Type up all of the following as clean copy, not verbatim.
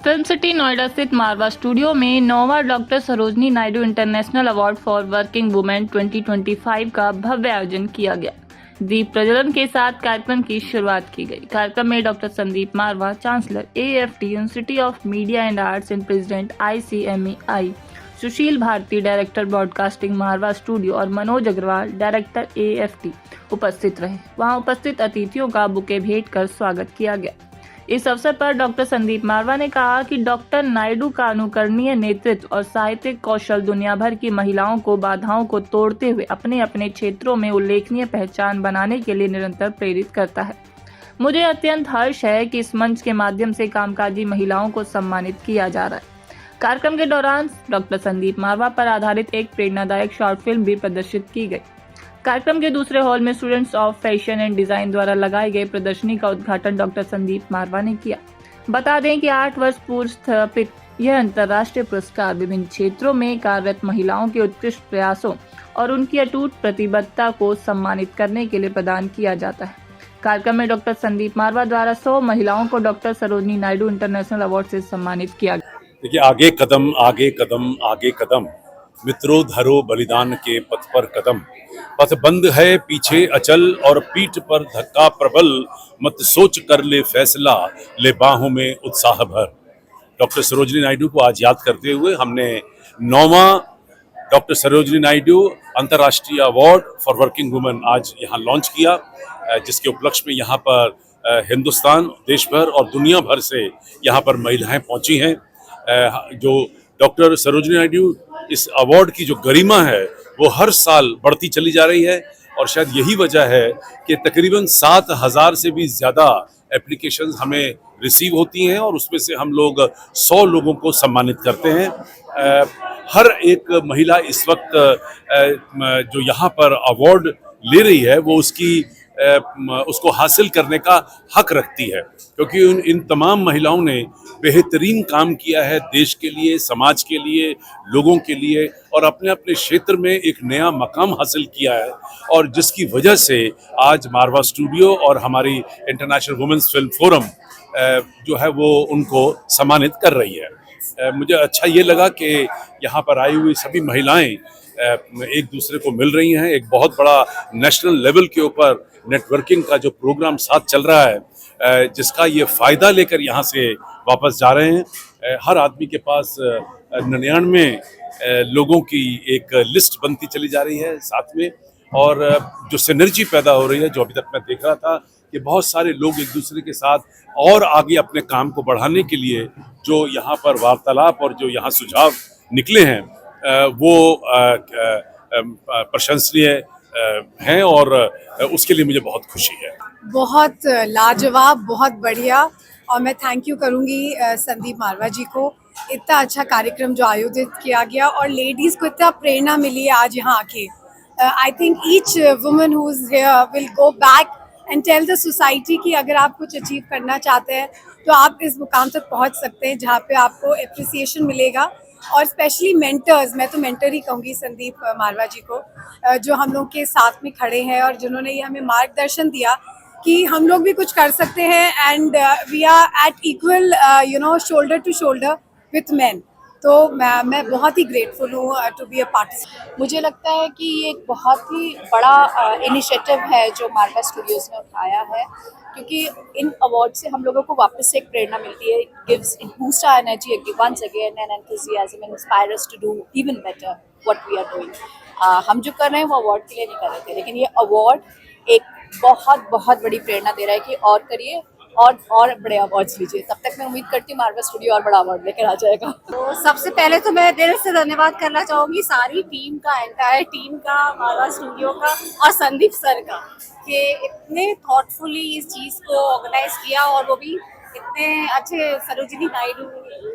Film city Noida स्थित Marwah studio में 9वां doctor Sarojini Naidu international award for working women 2025 का भव्य आयोजन किया गया। दीप प्रज्वलन के साथ कार्यक्रम की शुरुआत की गई। कार्यक्रम में doctor Sandeep Marwah, chancellor AFT University of Media and Arts and president ICMEI, Sushil Bharti, director broadcasting Marwah Studio, और मनोज अग्रवाल, डायरेक्टर AFT उपस्थित रहे। वहां उपस्थित अतिथियों का बुके भेंट कर स्वागत किया गया। इस अवसर पर डॉक्टर संदीप मारवा ने कहा कि डॉक्टर नायडू का अनुकरणीय नेतृत्व और साहित्यिक कौशल दुनिया भर की महिलाओं को बाधाओं को तोड़ते हुए अपने अपने क्षेत्रों में उल्लेखनीय पहचान बनाने के लिए निरंतर प्रेरित करता है। मुझे अत्यंत हर्ष है कि इस मंच के माध्यम से कामकाजी महिलाओं को सम्मानित किया जा रहा है। कार्यक्रम के दौरान डॉक्टर संदीप मारवा पर आधारित एक प्रेरणादायक शॉर्ट फिल्म भी प्रदर्शित की गई। कार्यक्रम के दूसरे हॉल में students of fashion and design द्वारा लगाई गई प्रदर्शनी का उद्घाटन डॉक्टर संदीप मारवा ने किया। बता दें कि 8 वर्ष पूर्व स्थापित यह अंतर्राष्ट्रीय पुरस्कार विभिन्न क्षेत्रों में कार्यरत महिलाओं के उत्कृष्ट प्रयासों और उनकी अटूट प्रतिबद्धता को सम्मानित करने के लिए प्रदान किया जाता है। कार्यक्रम में डॉक्टर संदीप मारवा द्वारा 100 महिलाओं को doctor Sarojini Naidu international award से सम्मानित किया गया। देखिए, आगे कदम आगे कदम आगे कदम, मित्रों धरो बलिदान के पथ पर कदम, पथ बंद है पीछे अचल और पीठ पर धक्का प्रबल, मत सोच कर ले फैसला, ले बाहों में उत्साह भर। डॉक्टर सरोजनी नायडू को आज याद करते हुए हमने 9वां डॉक्टर सरोजनी नायडू अंतर्राष्ट्रीय अवार्ड फॉर वर्किंग वुमेन आज यहाँ लॉन्च किया, जिसके उपलक्ष्य में यहाँ पर हिंदुस्तान, देश भर और दुनिया भर से यहाँ पर महिलाएं पहुंची हैं। जो डॉक्टर सरोजनी नायडू इस अवार्ड की जो गरिमा है वो हर साल बढ़ती चली जा रही है, और शायद यही वजह है कि तकरीबन 7,000 से भी ज़्यादा एप्लीकेशंस हमें रिसीव होती हैं और उसमें से हम लोग 100 लोगों को सम्मानित करते हैं। हर एक महिला इस वक्त जो यहाँ पर अवार्ड ले रही है वो उसको हासिल करने का हक रखती है, क्योंकि इन तमाम महिलाओं ने बेहतरीन काम किया है देश के लिए, समाज के लिए, लोगों के लिए, और अपने अपने क्षेत्र में एक नया मकाम हासिल किया है, और जिसकी वजह से आज मारवा स्टूडियो और हमारी इंटरनेशनल वुमेन्स फिल्म फोरम जो है वो उनको सम्मानित कर रही है। मुझे अच्छा ये लगा कि यहाँ पर आई हुई सभी महिलाएं एक दूसरे को मिल रही हैं। एक बहुत बड़ा नेशनल लेवल के ऊपर नेटवर्किंग का जो प्रोग्राम साथ चल रहा है, जिसका ये फ़ायदा लेकर यहाँ से वापस जा रहे हैं। हर आदमी के पास 99 लोगों की एक लिस्ट बनती चली जा रही है साथ में, और जो सिनर्जी पैदा हो रही है, जो अभी तक मैं देख रहा था कि बहुत सारे लोग एक दूसरे के साथ और आगे अपने काम को बढ़ाने के लिए जो यहाँ पर वार्तालाप और जो यहाँ सुझाव निकले हैं वो प्रशंसनीय हैं, और उसके लिए मुझे बहुत खुशी है। बहुत लाजवाब, बहुत बढ़िया, और मैं थैंक यू करूँगी संदीप मारवा जी को। इतना अच्छा कार्यक्रम जो आयोजित किया गया और लेडीज़ को इतना प्रेरणा मिली है आज यहाँ आके। I think each woman who is here will go back and tell the society कि अगर आप कुछ अचीव करना चाहते हैं तो आप इस मुकाम तक पहुँच सकते हैं जहाँ पे आपको एप्रिसिएशन मिलेगा। और स्पेशली मेंटर्स, मैं तो मेंटर ही कहूँगी संदीप मारवा जी को, जो हम लोग के साथ में खड़े हैं और जिन्होंने ये हमें मार्गदर्शन दिया कि हम लोग भी कुछ कर सकते हैं, and we are at equal shoulder to shoulder with man. तो मैं बहुत ही ग्रेटफुल हूँ टू बी अ पार्टिसिपेंट। मुझे लगता है कि ये एक बहुत ही बड़ा इनिशिएटिव है जो मारवा स्टूडियोज ने उठाया है, क्योंकि इन अवार्ड से हम लोगों को वापस से एक प्रेरणा मिलती है। It boost our energy once again and enthusiasm, inspire us to do even better what we are doing. हम जो कर रहे हैं वो अवार्ड के लिए नहीं कर रहे थे, लेकिन ये अवार्ड एक बहुत बहुत बड़ी प्रेरणा दे रहा है कि और करिए और बड़े अवार्ड्स लीजिए। तब तक मैं उम्मीद करती हूँ मारवा स्टूडियो और बड़ा अवार्ड लेकर आ जाएगा। तो सबसे पहले तो मैं दिल से धन्यवाद करना चाहूँगी सारी टीम का, एंटायर टीम का, मारवा स्टूडियो का और संदीप सर का, कि इतने थॉटफुली इस चीज़ को ऑर्गेनाइज किया और वो भी इतने अच्छे सरोजिनी नायडू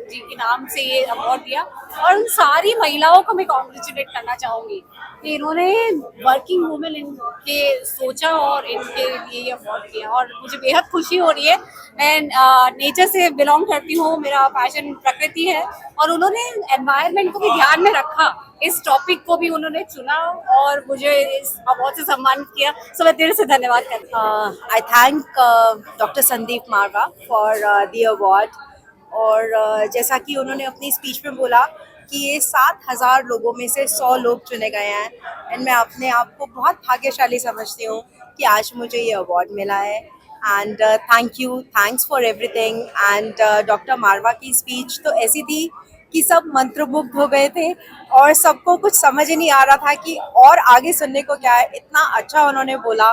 जी के नाम से ये अवार्ड दिया। और उन सारी महिलाओं को मैं कॉन्ग्रेचुलेट करना चाहूँगी कि इन्होंने वर्किंग वुमेन इनके सोचा और इनके लिए ये अवार्ड किया, और मुझे बेहद खुशी हो रही है। मैं नेचर से बिलोंग करती हूँ, मेरा पैशन प्रकृति है, और उन्होंने एनवायरनमेंट को भी ध्यान में रखा, इस टॉपिक को भी उन्होंने चुना और मुझे इस अवार्ड से सम्मानित किया। सो मैं दिल से धन्यवाद करती हूँ। I thank Dr. Sandeep Marwa for the award, और जैसा कि उन्होंने अपनी स्पीच में बोला कि ये 7,000 लोगों में से 100 लोग चुने गए हैं, एंड मैं अपने आप को बहुत भाग्यशाली समझती हूँ कि आज मुझे ये अवार्ड मिला है। And thanks for everything. And doctor Marwah की स्पीच तो ऐसी थी कि सब मंत्रमुग्ध हो गए थे और सबको कुछ समझ ही नहीं आ रहा था कि और आगे सुनने को क्या है, इतना अच्छा उन्होंने बोला।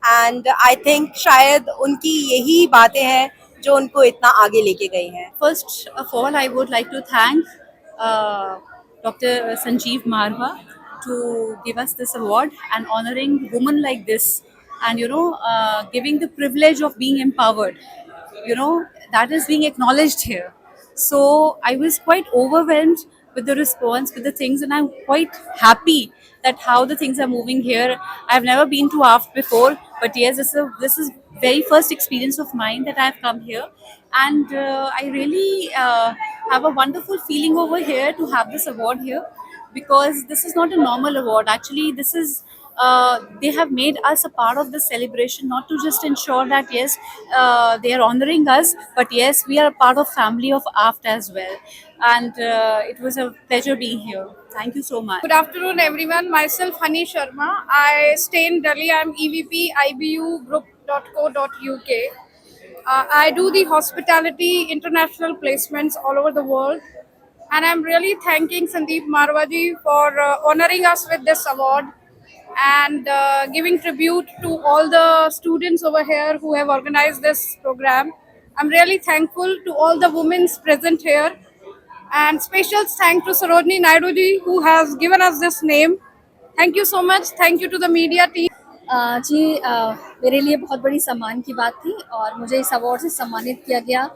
एंड आई थिंक शायद उनकी यही बातें हैं जो उनको इतना आगे लेके गई हैं। First of all, I would like to thank Dr. Sanjeev Marwa to give us this award and honoring women like this, and giving the privilege of being empowered. That is being acknowledged here. So I was quite overwhelmed with the response, with the things, and I'm quite happy that how the things are moving here. I've never been to AFT before, but yes, this is very first experience of mine that I've come here, and I really have a wonderful feeling over here to have this award here, because this is not a normal award. Actually, this is they have made us a part of the celebration, not to just ensure that yes, they are honoring us, but yes, we are a part of family of AFT as well. And it was a pleasure being here. Thank you so much. Good afternoon, everyone. Myself, Hani Sharma. I stay in Delhi. I'm EVP ibugroup.co.uk. I do the hospitality international placements all over the world. And I'm really thanking Sandeep Marwaji for honoring us with this award and giving tribute to all the students over here who have organized this program. I'm really thankful to all the women present here. And special thanks to Sarojini Naidu ji who has given us this name. Thank you so much. Thank you to the media team. जी, मेरे लिए बहुत बड़ी सम्मान की बात थी और मुझे इस अवार्ड से सम्मानित किया गया।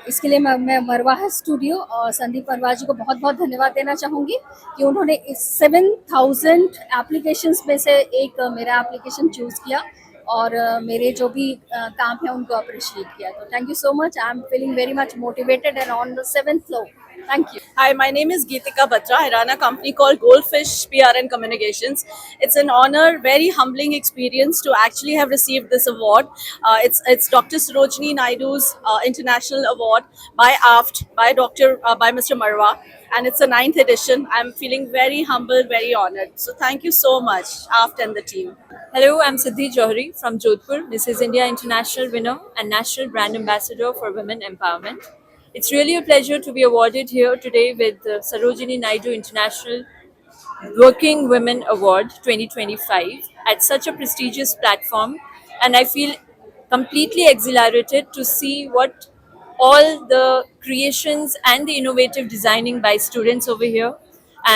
इसके लिए मैं मरवा स्टूडियो और संदीप मरवा जी को बहुत बहुत धन्यवाद देना चाहूँगी कि उन्होंने इस 7,000 एप्लीकेशंस में से एक मेरा एप्लीकेशन चूज़ किया और मेरे जो भी काम है उनको अप्रिशिएट किया। तो thank you so much. I am feeling very much motivated and on the 7th floor. Thank you. Hi, my name is Geetika Batra. I run a company called Goldfish PR and Communications. It's an honor, very humbling experience to actually have received this award. It's Dr. Sarojini Naidu's international award by AFT, by Mr. Marwa, and it's the 9th edition. I'm feeling very humbled, very honored. So thank you so much, AFT and the team. Hello, I'm Siddhi Johri from Jodhpur, Mrs. India International winner and National Brand Ambassador for Women Empowerment. It's really a pleasure to be awarded here today with the Sarojini Naidu International Working Women Award 2025 at such a prestigious platform, and I feel completely exhilarated to see what all the creations and the innovative designing by students over here,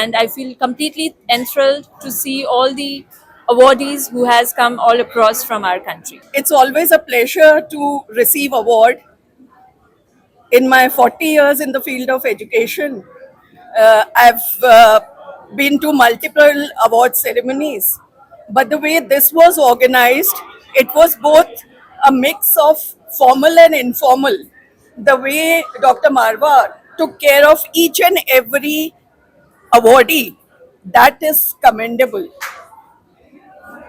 and I feel completely enthralled to see all the awardees who has come all across from our country. It's always a pleasure to receive award. In my 40 years in the field of education, I've been to multiple award ceremonies. But the way this was organized, it was both a mix of formal and informal. The way Dr. Marwa took care of each and every awardee, that is commendable.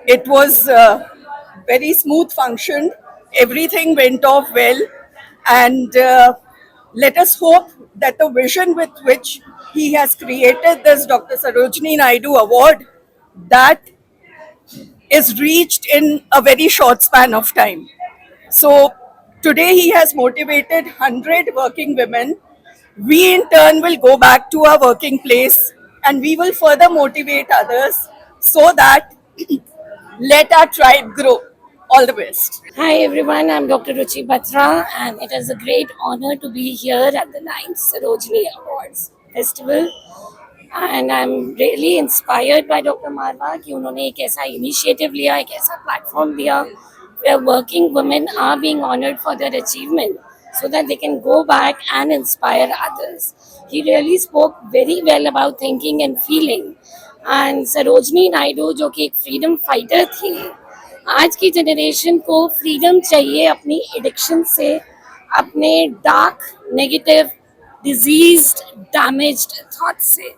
It was very smooth function. Everything went off well. And let us hope that the vision with which he has created this Dr. Sarojini Naidu Award, that is reached in a very short span of time. So today he has motivated 100 working women. We in turn will go back to our working place and we will further motivate others so that let our tribe grow. All the best. Hi everyone, I'm Dr. Ruchi Batra and it is a great honor to be here at the 9th Sarojini Awards Festival. And I'm really inspired by Dr. Marwa कि उन्होंने एक ऐसा initiative लिया, एक ऐसा platform दिया where working women are being honored for their achievement so that they can go back and inspire others. He really spoke very well about thinking and feeling. And Sarojini Naidu जो कि एक freedom fighter थी, आज की generation को freedom चाहिए अपनी addiction से, अपने dark negative diseased damaged thought से।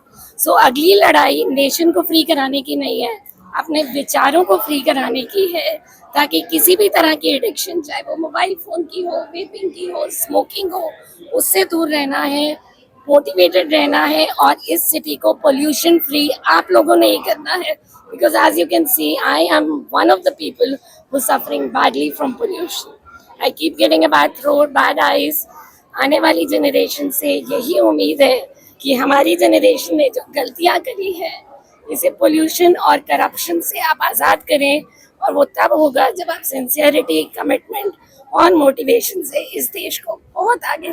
सो अगली लड़ाई नेशन को फ्री कराने की नहीं है, अपने विचारों को फ्री कराने की है ताकि किसी भी तरह की एडिक्शन, चाहे वो मोबाइल फ़ोन की हो, वेपिंग की हो, स्मोकिंग हो, उससे दूर रहना है, मोटिवेटेड रहना है और इस सिटी को पोल्यूशन फ्री आप लोगों ने ही करना है। Because as you can see, I am one of the people who suffering badly from pollution. I keep getting a bad throat, bad eyes. आने वाली जनरेशन से यही उम्मीद है कि हमारी जनरेशन ने जो गलतियाँ करी है, इसे पोल्यूशन और करप्शन से आप आज़ाद करें, और वो तब होगा जब आप सिंसियरिटी, कमिटमेंट और मोटिवेशन से इस देश को बहुत आगे